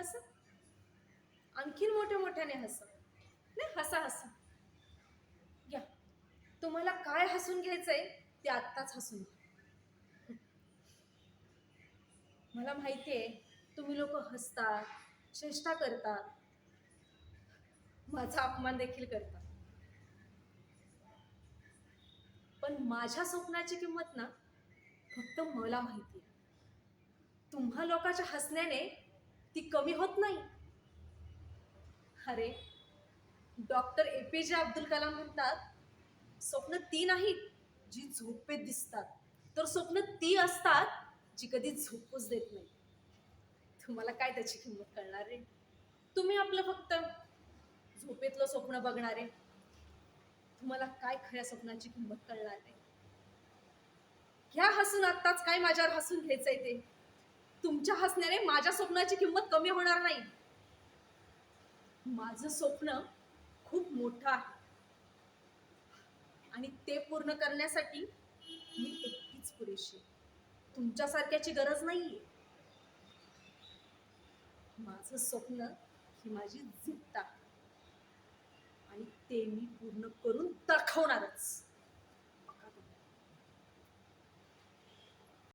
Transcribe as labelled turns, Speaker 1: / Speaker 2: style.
Speaker 1: हसा, आणखीन मोठ्या मोठ्याने हसा. नाही, हसा हसा. घ्या, तुम्हाला काय हसून घ्यायचंय ते आत्ताच हसून घ्या. मला माहितीये तुम्ही लोक हसतात, चेष्टा करतात, माझा अपमान देखील करतात, पण माझ्या स्वप्नाची किंमत ना फक्त मला माहिती आहे. तुम्हा लोकांच्या हसण्याने ती कमी होत नाही. अरे, डॉक्टर APJ अब्दुल कलाम म्हणतात, स्वप्न ती नाहीत जी झोपेत दिसतात, तर स्वप्न ती असतात जी कधी झोपूच देत नाही. तुम्हाला काय त्याची किंमत कळणार रे? तुम्ही आपलं फक्त झोपेतलं स्वप्न बघणारे. तुम्हाला काय खऱ्या स्वप्नाची किंमत कळणार नाही. ह्या हसून आत्ताच काय माझ्यावर हसून घ्यायचंय ते. तुमच्या हसण्याने माझ्या स्वप्नाची किंमत कमी होणार नाही. माझं स्वप्न खूप मोठं आहे आणि ते पूर्ण करण्यासाठी मी एकटीच पुरेशी आहे. तुमच्यासारख्याची गरज नाहीये. माझं स्वप्न ही माझी जिद्द आहे आणि ते मी पूर्ण करून दाखवणारच.